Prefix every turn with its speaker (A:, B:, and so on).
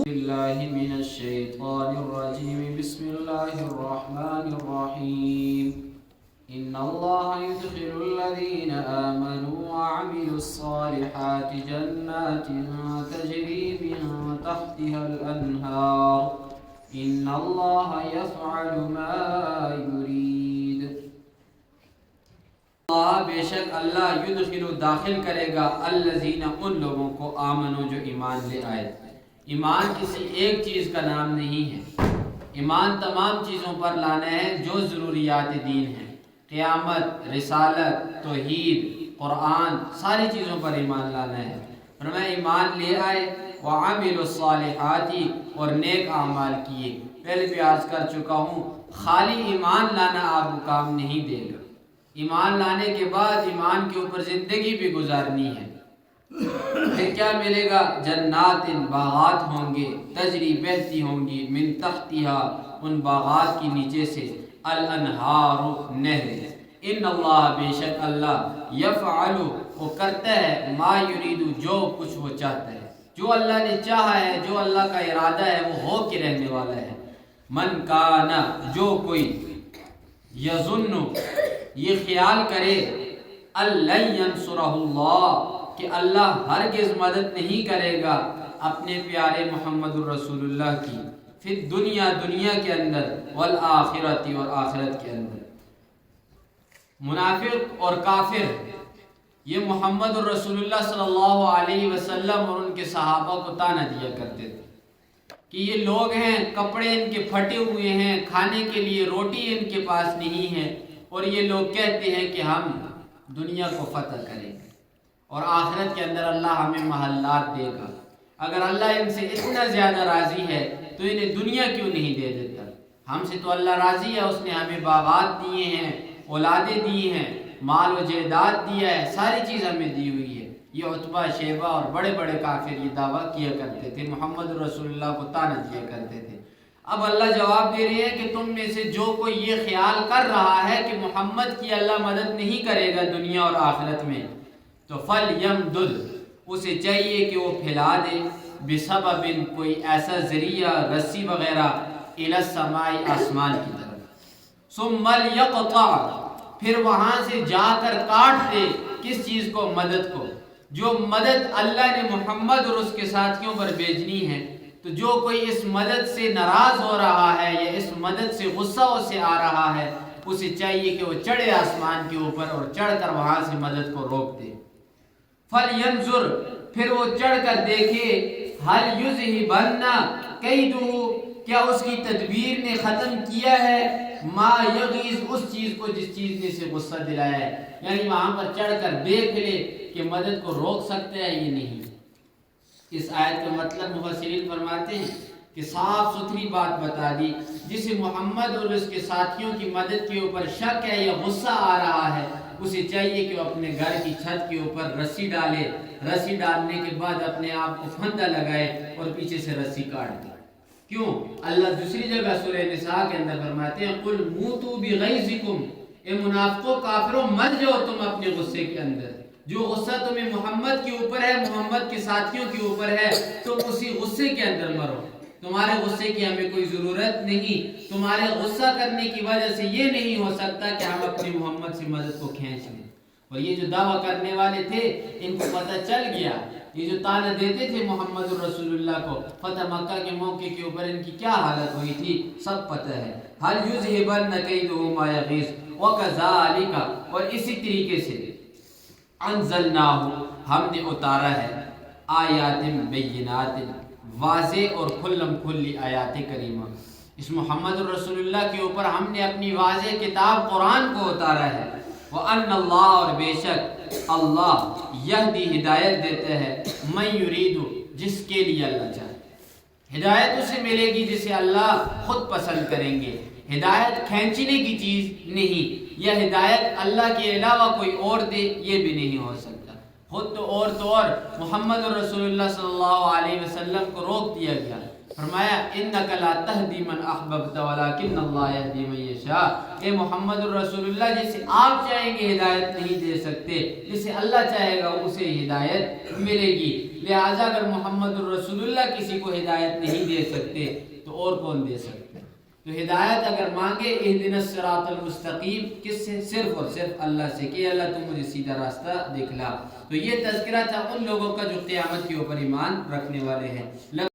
A: بالله من الشيطان الرجيم بسم الله الرحمن الرحيم إن الله يدخل الذين آمنوا وعملوا الصالحات جنات تجري من تحتها الأنهار إن الله يفعل ما يريد. بے شک اللہ یدخل داخل کرے گا الذین ان لوگوں کو آمنو جو ایمان لے آئے. ایمان کسی ایک چیز کا نام نہیں ہے. ایمان تمام چیزوں پر لانا ہے جو ضروریات دین ہیں. قیامت، رسالت، توحید، قرآن، ساری چیزوں پر ایمان لانا ہے. فرمایا ایمان لے آئے وعملوا الصالحات اور نیک اعمال کیے. پہلے بھی عرض کر چکا ہوں خالی ایمان لانا آپ کو کام نہیں دے گا. ایمان لانے کے بعد ایمان کے اوپر زندگی بھی گزارنی ہے. پھر کیا ملے گا؟ جنات، باغات ہوں گے، تجری بہتی ہوں گی، من تحتها ان باغات کی نیچے سے، الانہار نہریں. ان اللہ بے شک اللہ یفعل وہ کرتا ہے ما یرید جو کچھ وہ چاہتا ہے. جو اللہ نے چاہا ہے، جو اللہ کا ارادہ ہے وہ ہو کے رہنے والا ہے. من کان جو کوئی یظن یہ خیال کرے اللہ ینصرہ اللہ کہ اللہ ہرگز مدد نہیں کرے گا اپنے پیارے محمد الرسول اللہ کی، پھر دنیا کے اندر، والآخرت اور آخرت کے اندر. منافق اور کافر یہ محمد الرسول اللہ صلی اللہ علیہ وسلم اور ان کے صحابہ کو طعنہ دیا کرتے تھے کہ یہ لوگ ہیں کپڑے ان کے پھٹے ہوئے ہیں، کھانے کے لیے روٹی ان کے پاس نہیں ہے، اور یہ لوگ کہتے ہیں کہ ہم دنیا کو فتح کریں گے اور آخرت کے اندر اللہ ہمیں محلات دے گا. اگر اللہ ان سے اتنا زیادہ راضی ہے تو انہیں دنیا کیوں نہیں دے دیتا؟ ہم سے تو اللہ راضی ہے، اس نے ہمیں باغات دیے ہیں، اولادیں دی ہیں، مال و جائیداد دیا ہے، ساری چیز ہمیں دی ہوئی ہے. یہ عتبہ، شیبہ اور بڑے بڑے کافر یہ دعویٰ کیا کرتے تھے، محمد رسول اللہ کو طعنہ دیا کرتے تھے. اب اللہ جواب دے رہے ہیں کہ تم میں سے جو کوئی یہ خیال کر رہا ہے کہ محمد کی اللہ مدد نہیں کرے گا دنیا اور آخرت میں، تو فَلْيَمْدُدْ اسے چاہیے کہ وہ پھیلا دے بسبب کوئی ایسا ذریعہ، رسی وغیرہ، الی السماء آسمان کی طرف، ثُمَّ لْيَقْطَعْ پھر وہاں سے جا کر کاٹ دے کس چیز کو؟ مدد کو. جو مدد اللہ نے محمد اور اس کے ساتھیوں پر بھیجنی ہے، تو جو کوئی اس مدد سے ناراض ہو رہا ہے یا اس مدد سے غصہ اسے آ رہا ہے، اسے چاہیے کہ وہ چڑھے آسمان کے اوپر اور چڑھ کر وہاں سے مدد کو روک دے. فَلْيَنْظُرْ پھر وہ چڑھ کر دیکھے هَلْ يُذْهِبَنَّ كَيْدُهُ کیا اس کی تدبیر نے ختم کیا ہے ما یغیظ اس چیز کو جس چیز نے اسے غصہ دلایا ہے. یعنی وہاں پر چڑھ کر دیکھ لے کہ مدد کو روک سکتا ہے یہ نہیں. اس آیت کا مطلب مفسرین فرماتے ہیں کہ صاف ستھری بات بتا دی. جسے محمد اور اس کے ساتھیوں کی مدد کے اوپر شک ہے یا غصہ آ رہا ہے، اسے چاہیے کہ وہ اپنے گھر کی چھت کے اوپر رسی ڈالے، رسی ڈالنے کے بعد اپنے آپ کو پھندہ لگائے اور پیچھے سے رسی کاٹ دے. کیوں؟ اللہ دوسری جگہ سورہ نساء کے اندر فرماتے ہیں قُلْ مُوتُوا بِغَيْظِكُمْ اے منافقوں کافروں مر جاؤ تم اپنے غصے کے اندر. جو غصہ تمہیں محمد کے اوپر ہے، محمد کے ساتھیوں کے اوپر ہے، تم اسی غصے کے اندر مرو. تمہارے غصے کی ہمیں کوئی ضرورت نہیں. تمہارے غصہ کرنے کی وجہ سے یہ نہیں ہو سکتا کہ ہم اپنی محمد سے مدد کو کھینچ لیں. اور یہ جو دعویٰ کرنے والے تھے ان کو پتہ چل گیا، یہ جو طعنہ دیتے تھے محمد الرسول اللہ کو، فتح مکہ کے موقع کے اوپر ان کی کیا حالت ہوئی تھی سب پتہ ہے. هَلْ يُذْهِبَنَّ كَيْدُهُ مَا يَغِيظُ وَكَذَلِكَ اور اسی طریقے سے انزلناہ ہم نے اتارا ہے آیات بینات واضح اور کھلم کھلی آیات کریمہ. اس محمد الرسول اللہ کے اوپر ہم نے اپنی واضح کتاب قرآن کو اتارا ہے. وَأَنَّ اللَّهَ اور بے شک اللہ یہدی ہدایت دیتا ہے من یرید جس کے لیے اللہ چاہے. ہدایت اسے ملے گی جسے اللہ خود پسند کریں گے. ہدایت کھینچنے کی چیز نہیں، یا ہدایت اللہ کے علاوہ کوئی اور دے یہ بھی نہیں ہو سکتا. خود تو اور محمد رسول اللہ صلی اللہ علیہ وسلم کو روک دیا گیا فرمایا انک لا تہدی من احببت ولکن اللہ یہدی من یشاء، اے محمد الرسول اللہ جسے آپ چاہیں گے ہدایت نہیں دے سکتے، جسے اللہ چاہے گا اسے ہدایت ملے گی۔ لہٰذا اگر محمد الرسول اللہ کسی کو ہدایت نہیں دے سکتے تو اور کون دے سکتے؟ تو ہدایت اگر مانگے اہدنا الصراط المستقیم، کس سے؟ صرف اور صرف اللہ سے، کہ اللہ تم مجھے سیدھا راستہ دکھلا۔ تو یہ تذکرہ تھا ان لوگوں کا جو قیامت کے اوپر ایمان رکھنے والے ہیں۔